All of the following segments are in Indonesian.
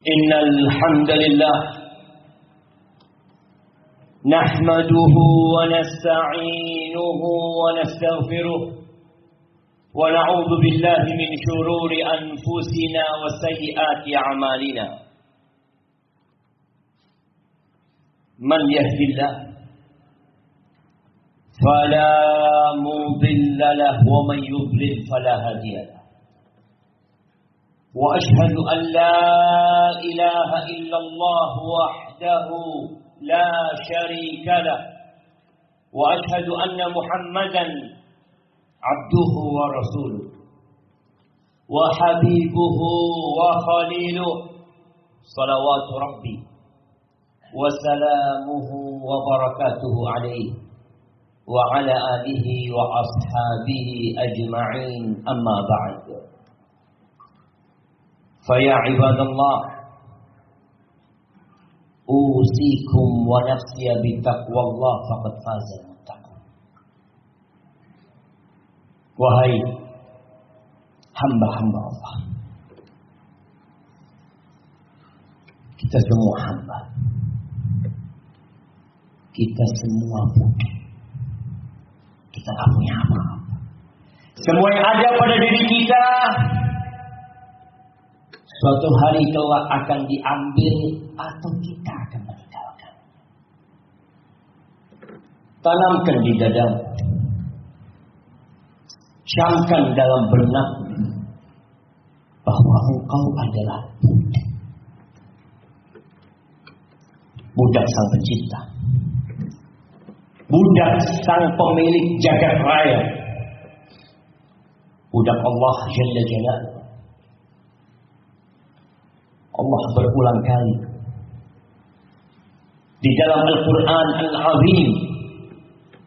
إن الحمد لله نحمده ونستعينه ونستغفره ونعوذ بالله من شرور أنفسنا وسيئات أعمالنا من يهد الله فلا مضل له ومن يضلل فلا هادي له وأشهد أن لا إله إلا الله وحده لا شريك له وأشهد أن محمدا عبده ورسوله وحبيبه وخليله صلوات ربي وسلامه وبركاته عليه وعلى آله وأصحابه أجمعين أما بعد فيا عباد الله أوصيكم ونفسي بتقوى الله فقد فاز المتقون. Wahai hamba-hamba Allah, kita semua hamba, kita semua bukan, kita tak punya apa-apa. Semua yang ada pada diri kita suatu hari kelak akan diambil atau kita akan meninggalkan. Tanamkan di dadamu, camkan dalam benakmu bahwa engkau adalah budak sang pencipta, budak sang pemilik jagat raya, budak Allah Jalla Jalaluhu. Allah berulang kali di dalam Al-Quran Al-Azim,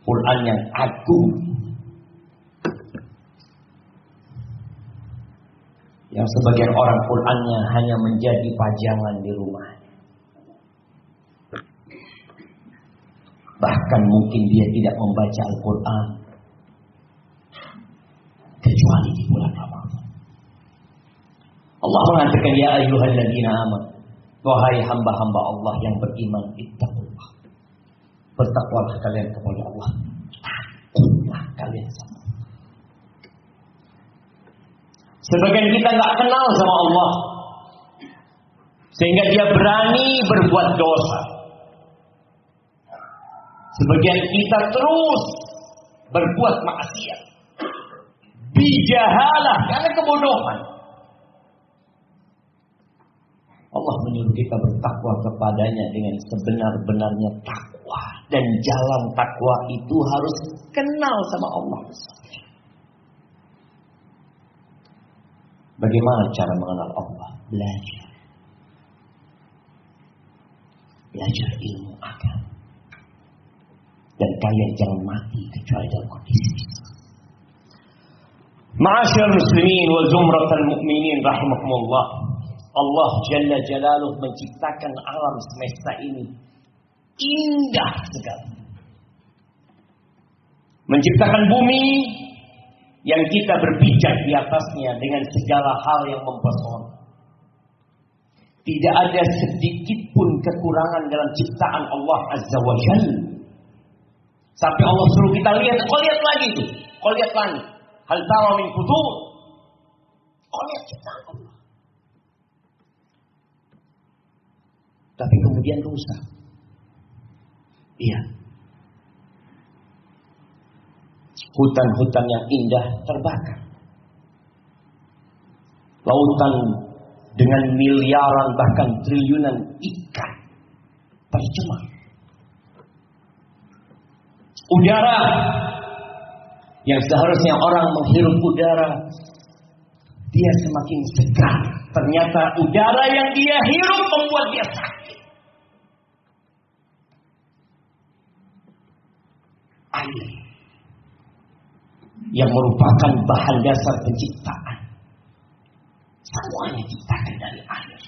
Quran yang agung, yang sebagian orang Qurannya hanya menjadi pajangan di rumah, bahkan mungkin dia tidak membaca Al-Quran kecuali di bulan Ramadan. Allah mengatakan, ya ayyuhalladzina amanu, wahai hamba-hamba Allah yang beriman, ittaqullah, bertakwalah kalian kepada Allah, takutlah kalian sama Allah. Sebagian kita nggak kenal sama Allah, sehingga dia berani berbuat dosa. Sebagian kita terus berbuat maksiat, bijahalah, karena kebodohan. Allah menyuruh kita bertakwa kepadanya dengan sebenar-benarnya takwa. Dan jalan takwa itu harus kenal sama Allah. Bagaimana cara mengenal Allah? Belajar. Belajar ilmu agama. Dan kalian jangan mati kecuali dalam kondisi itu. Ma'asyiral muslimin wa zumratal mu'minin rahimakumullah. Allah Jalla Jalaluhu menciptakan alam semesta ini indah sekali. Menciptakan bumi yang kita berpijak di atasnya dengan segala hal yang mempesona. Tidak ada sedikit pun kekurangan dalam ciptaan Allah Azza wa Jalla. Sampai Allah suruh kita lihat, kau lihat lagi itu, kau lihat langit. Hal tara min futur. Kau lihat ciptaan Allah. Tapi kemudian rusak. Iya. Hutan-hutan yang indah terbakar. Lautan dengan miliaran bahkan triliunan ikan tercemar. Udara yang seharusnya orang menghirup udara, dia semakin segar. Ternyata udara yang dia hirup membuat dia sakit. Air yang merupakan bahan dasar penciptaan, semuanya diciptakan dari air.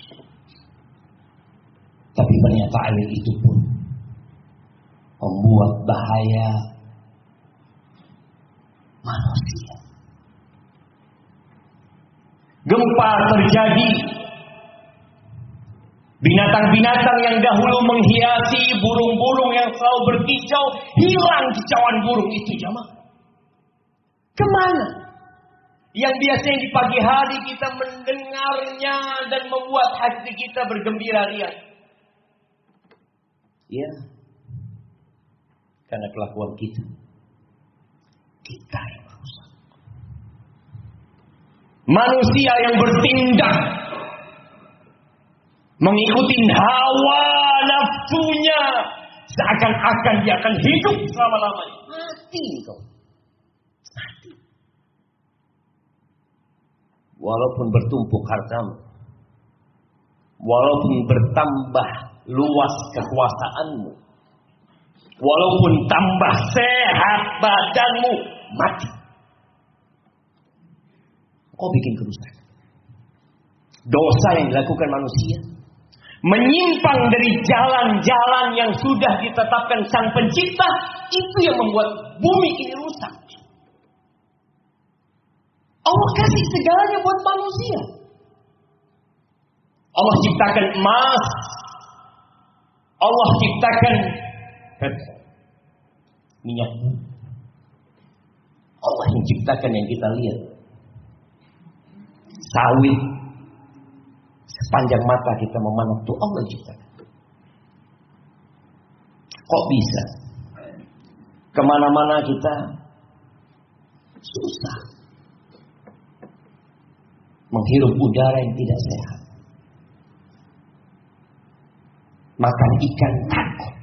Tapi ternyata air itu pun membuat bahaya manusia. Gempa terjadi, Binatang-binatang yang dahulu menghiasi, burung-burung yang selalu berkicau, hilang kicauan burung itu jamaah. Kemana? Yang biasanya di pagi hari kita mendengarnya dan membuat hati kita bergembira ria. Ya, karena kelakuan kita. Kita yang merusak. Manusia yang bertindak mengikuti hawa nafsunya, seakan-akan dia akan hidup selama-lamanya. Mati kau. Mati. Walaupun bertumpuk hartamu, walaupun bertambah luas kekuasaanmu, walaupun tambah sehat badanmu, mati. Kau bikin kerusakan. Dosa yang dilakukan manusia menyimpang dari jalan-jalan yang sudah ditetapkan Sang Pencipta, itu yang membuat bumi ini rusak. Allah kasih segalanya buat manusia. Allah ciptakan emas, Allah ciptakan minyak. Allah yang ciptakan yang kita lihat. Sawit. Sepanjang mata kita memandang itu Allah ciptakan. Kok bisa? Kemana-mana kita susah menghirup udara yang tidak sehat. Makan ikan takut.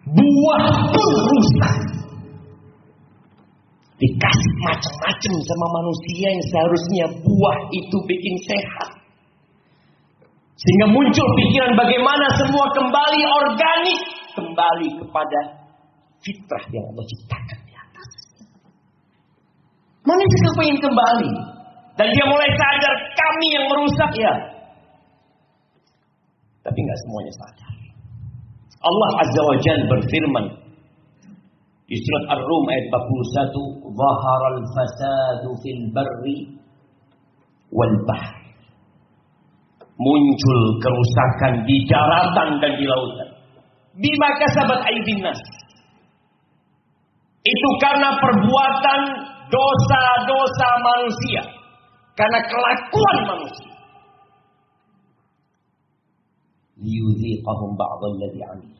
Buah pun rusak. Dikasih macam-macam sama manusia yang seharusnya buah itu bikin sehat. Sehingga muncul pikiran bagaimana semua kembali organik. Kembali kepada fitrah yang Allah ciptakan di atas. Manusia ingin kembali. Dan dia mulai sadar kami yang merusak ya. Tapi nggak semuanya sadar. Allah Azza wa Jalla berfirman di surat Ar-Rum ayat 41, "Zaharal fasadu fil barri wal bahr." Muncul kerusakan di daratan dan di lautan. Bima kasabat aydin nas. Itu karena perbuatan dosa-dosa manusia. Karena kelakuan manusia. Liyudhiqahum ba'dalladzi 'amilu.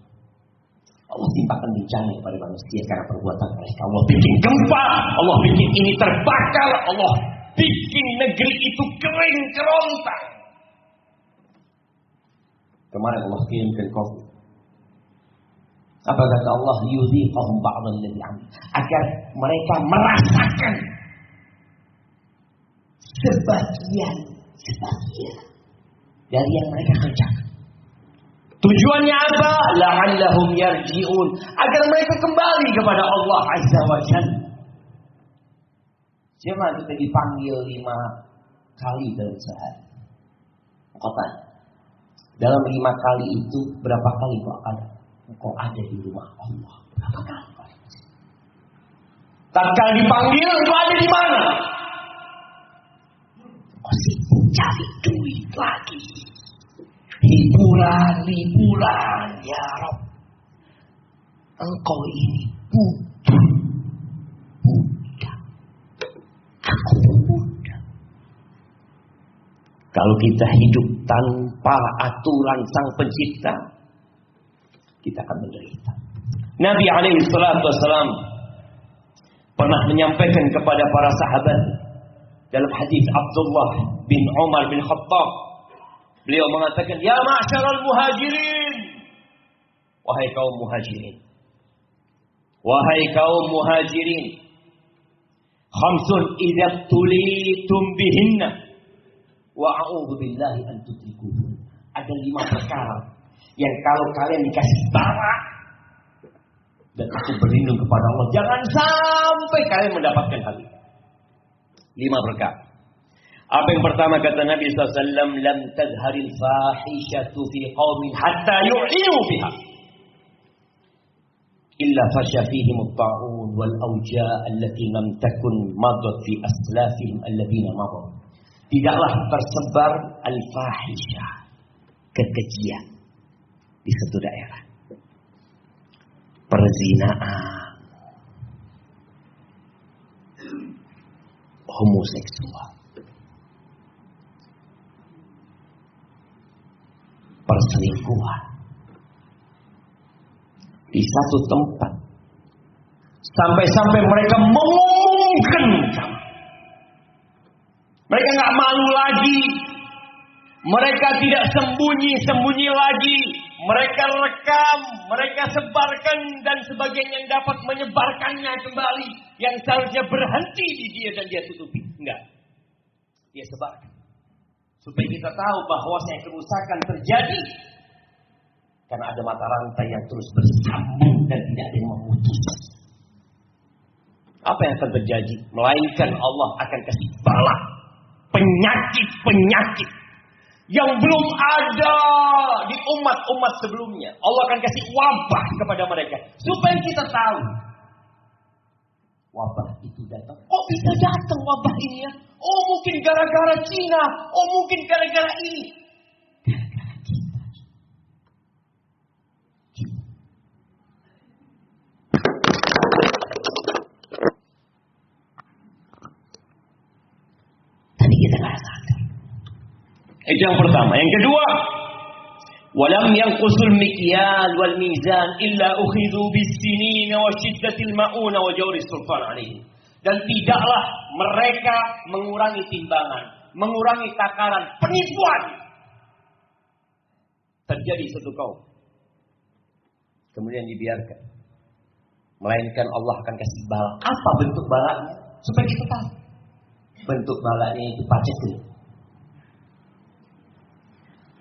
Allah timpakan bencana kepada manusia karena perbuatan mereka. Allah bikin gempa, Allah bikin ini terbakar, Allah bikin negeri itu kering kerontang. Kemarin Allah kirimkan COVID. Apa kata Allah? Liyudhiqahum ba'dalladzi 'amilu. Agar mereka merasakan sebagian dari yang mereka kerjakan. Tujuannya apa? La'allahum yarji'un. Agar mereka kembali kepada Allah Azza wa Jalla. Siapa kita dipanggil 5 kali dalam sehari? Kau tanya. Dalam 5 kali itu berapa kali kau ada di rumah Allah? Berapa kali? Tatkala dipanggil kau ada di mana? Kau sibuk cari duit lagi. Liburan, ya Rabb. Engkau ini budak. Aku budak. Kalau kita hidup tanpa aturan Sang Pencipta, kita akan menderita. Nabi alaihi salatu wassalam pernah menyampaikan kepada para sahabat dalam hadis Abdullah bin Umar bin Khattab. Beliau mengatakan, "Ya ma'syaral muhajirin." Wahai kaum muhajirin. Wahai kaum muhajirin. Khamsun idza tulitum bihinna wa a'udzu billahi an tudrikuhu. Ada 5 perkara yang kalau kalian dikasih bara dan aku berlindung kepada Allah, jangan sampai kalian mendapatkan hal itu. 5 perkara. Apa yang pertama kata Nabi SAW, lam tazharil fahishatu fi qaumin hatta yu'linu biha illa fasha fihim at-ta'un wal awja' allati lam takun madat fi aslafihim alladhina madaw. Tidaklah tersebar al-fahisyah, kekejian di satu daerah. Perzinaan, homoseksual, perselingkuhan di satu tempat, sampai-sampai mereka mengumumkan. Mereka nggak malu lagi, mereka tidak sembunyi-sembunyi lagi, mereka rekam, mereka sebarkan, dan sebagainya yang dapat menyebarkannya kembali, yang seharusnya berhenti di dia dan dia tutupi, enggak, dia sebarkan supaya kita tahu bahwasanya kerusakan terjadi karena ada mata rantai yang terus bersambung dan tidak ada yang memutus. Apa yang akan terjadi? Melainkan Allah akan kasih bala penyakit-penyakit yang belum ada di umat-umat sebelumnya. Allah akan kasih wabah kepada mereka supaya kita tahu wabah itu datang. Oh, bisa datang wabah ini ya? Oh, mungkin gara-gara Cina. Oh, mungkin gara-gara ini. Gara-gara kita. Tadi kita nggak sadar. Itu yang pertama. Yang kedua, walam yanqusul mikyal wal mizan illa ukhidhu bis-sinin wa shiddatil mauna wa jawri sultan alaihim. Dan tidaklah mereka mengurangi timbangan, mengurangi takaran, penipuan. Terjadi satu kaum, kemudian dibiarkan. Melainkan Allah akan kasih bala. Apa bentuk balanya? Supaya kita tahu. Bentuk balanya itu paceklik.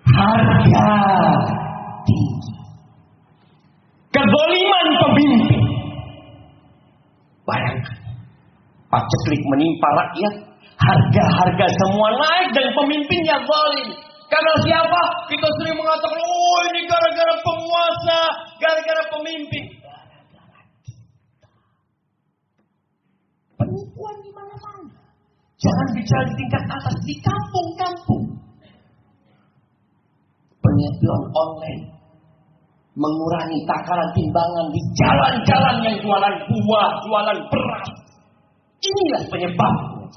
Harga tinggi. Kezaliman pemimpin. Bayangkan. Paceklik menimpa rakyat. Harga-harga semua naik dan pemimpinnya zalim. Karena siapa? Kita sering mengatakan, oh ini gara-gara penguasa, gara-gara pemimpin. Gara-gara kita. Penipuan di mana-mana. Jangan bicara di tingkat atas, di kampung-kampung. Penipuan online, mengurangi takaran timbangan di jalan-jalan yang jualan buah, jualan beras. Inilah penyebabnya.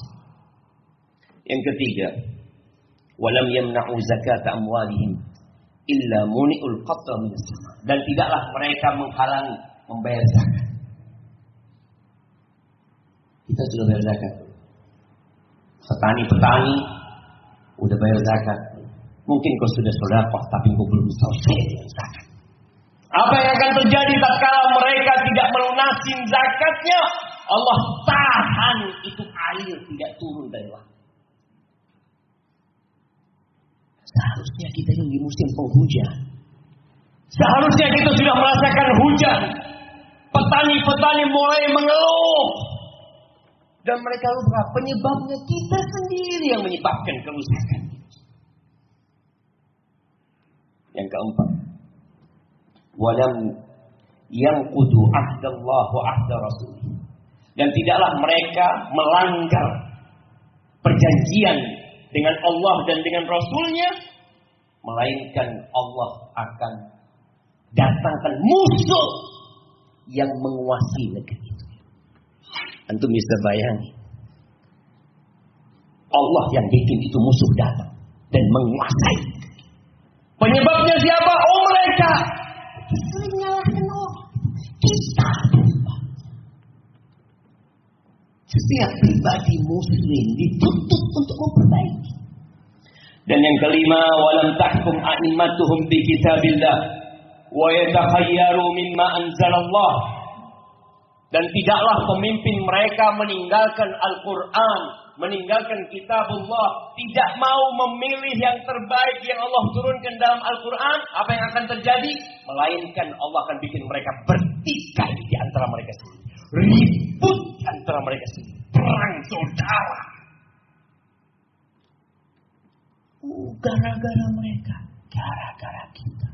Yang ketiga, walam yamna'u zakat amwalihim illa muni'ul qatra minas sama. Dan tidaklah mereka menghalangi membayar zakat. Kita sudah bayar zakat. Petani-petani udah bayar zakat. Mungkin kau sudah sedekah tapi kau belum selesai dengan zakat. Apa yang akan terjadi tatkala mereka tidak melunasi zakatnya? Allah tahan itu air tidak turun dari langit. Seharusnya kita ini di musim penghujan. Seharusnya kita sudah merasakan hujan. Petani-petani mulai mengeluh. Dan mereka lupa penyebabnya kita sendiri yang menyebabkan kerusakan. Yang keempat, walam yanqudu ahdallah wa ahda rasulih. Dan tidaklah mereka melanggar perjanjian dengan Allah dan dengan Rasulnya, melainkan Allah akan datangkan musuh yang menguasai negeri itu. Antum bisa bayangin, Allah yang bikin itu musuh datang dan menguasai. Penyebabnya siapa? Oh mereka. Sering nyalahkan orang. Kita. Setiap pribadi muslim dituntut untuk memperbaiki. Dan yang kelima, walam tahkum a'immatuhum bi kitabillah wa yatakhayyaru mimma anzalallah. Dan tidaklah pemimpin mereka meninggalkan Al-Quran, meninggalkan kitabullah, tidak mau memilih yang terbaik yang Allah turunkan dalam Al-Quran. Apa yang akan terjadi? Melainkan Allah akan bikin mereka bertikai di antara mereka sendiri, ribut di antara mereka sendiri, perang saudara. Gara-gara mereka, gara-gara kita.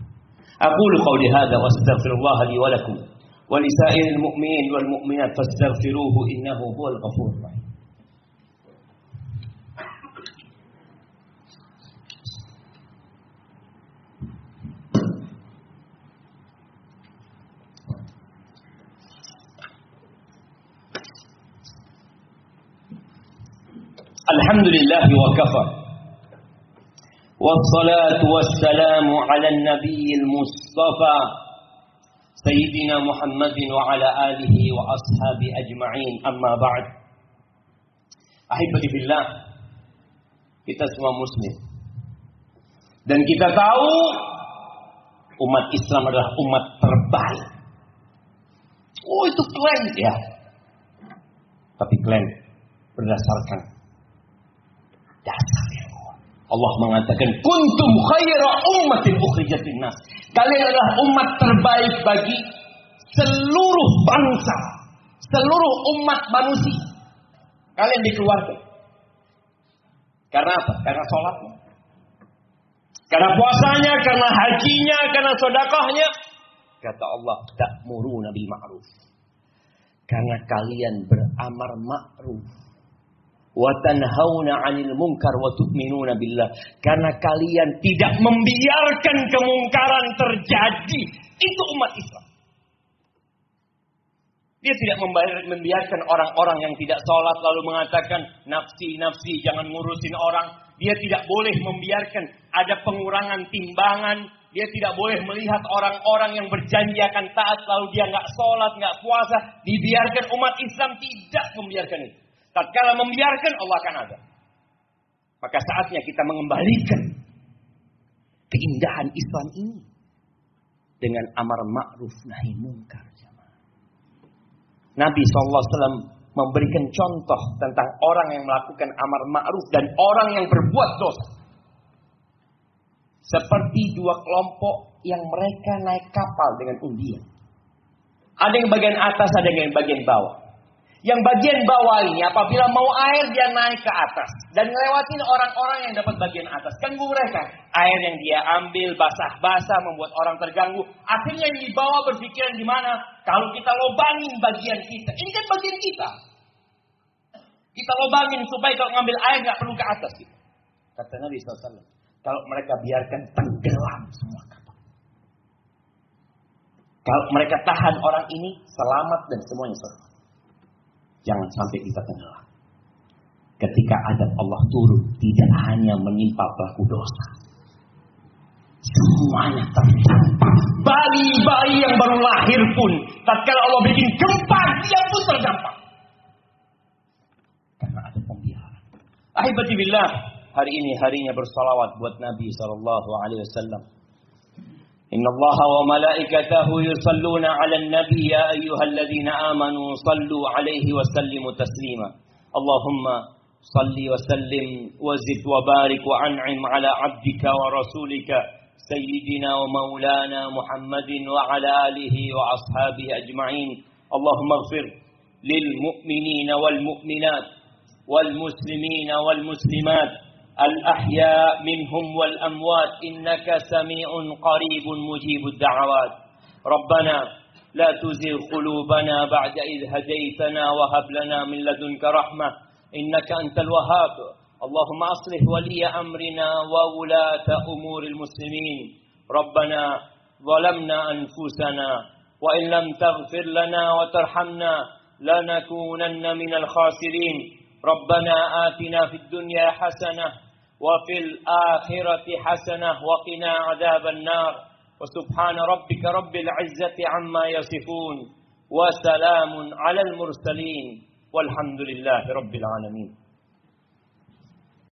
Aqulu qawli hadza wa astaghfirullah li wa lakum wa li sa'iril mu'minin wal mu'minat fastaghfiruhu innahu huwal ghafurur rahim. Alhamdulillah wa kafa. Wassalatu wassalamu ala nabiyil mustafa Sayyidina Muhammadin wa ala alihi wa ashabi ajma'in. Amma ba'd. Ahibati billah, kita semua muslim. Dan kita tahu umat Islam adalah umat terbaik. Oh, itu klaim ya. Tapi klaim berdasarkan dasar yang kuat. Allah mengatakan kuntum khaira ummatin ukhrijat linnas. Kalian adalah umat terbaik bagi seluruh bangsa, seluruh umat manusia. Kalian dikeluarkan. Karena apa? Karena sholatnya, karena puasanya, karena hajinya, karena sedekahnya. Kata Allah, ta'muruna bil ma'ruf. Karena kalian beramar ma'ruf. Wa tanhauna 'anil munkar wa tu'minuna billah. Karena kalian tidak membiarkan kemungkaran terjadi. Itu umat Islam. Dia tidak membiarkan orang-orang yang tidak sholat lalu mengatakan nafsi, jangan ngurusin orang. Dia tidak boleh membiarkan ada pengurangan timbangan. Dia tidak boleh melihat orang-orang yang berjanji akan taat lalu dia nggak sholat, nggak puasa. Dibiarkan. Umat Islam tidak membiarkan itu. Tatkala membiarkan, Allah akan ada. Maka saatnya kita mengembalikan keindahan Islam ini dengan amar ma'ruf nahi munkar. Nabi SAW memberikan contoh tentang orang yang melakukan amar ma'ruf dan orang yang berbuat dosa. Seperti dua kelompok yang mereka naik kapal dengan undian. Ada yang bagian atas, ada yang bagian bawah. Yang bagian bawah ini apabila mau air dia naik ke atas. Dan ngelewatin orang-orang yang dapat bagian atas. Ganggu mereka. Air yang dia ambil basah-basah membuat orang terganggu. Akhirnya yang di bawah berpikiran gimana? Kalau kita lobangin bagian kita. Ini kan bagian kita. Kita lobangin supaya kalau ngambil air gak perlu ke atas. Gitu. Kata Nabi SAW. Kalau mereka biarkan tenggelam semua kapal. Kalau mereka tahan orang ini selamat dan semuanya selamat. Jangan sampai kita tenggelam. Ketika azab Allah turun, tidak hanya menimpa pelaku dosa. Semuanya terdampak. Bayi-bayi yang baru lahir pun, tatkala Allah bikin gempa, dia pun terdampak. Karena ada pembiaran. Ahibati billah, hari ini harinya bersalawat buat Nabi SAW. Inna Allah wa malaikatahu yusalluna 'alan nabi ya ayyuhalladzina amanu sallu 'alaihi wa sallimu taslima. Allahumma salli wa sallim wa zid wa barik wa an'im 'ala 'abdika wa rasulika sayyidina wa maulana Muhammadin wa 'ala alihi wa ashabihi ajma'in. Allahumma ighfir lil mu'minina wal mu'minat wal muslimina wal muslimat الأحياء منهم والأموات إنك سميع قريب مجيب الدعوات ربنا لا تزغ قلوبنا بعد إذ هديتنا وهب لنا من لدنك رحمة إنك أنت الوهاب اللهم أصلح ولي أمرنا وولاة أمور المسلمين ربنا ظلمنا أنفسنا وإن لم تغفر لنا وترحمنا لنكونن من الخاسرين ربنا آتنا في الدنيا حسنة وفي الآخرة حسنة وقنا عذاب النار وسبحان ربك رب العزة عما يصفون وسلام على المرسلين والحمد لله رب العالمين.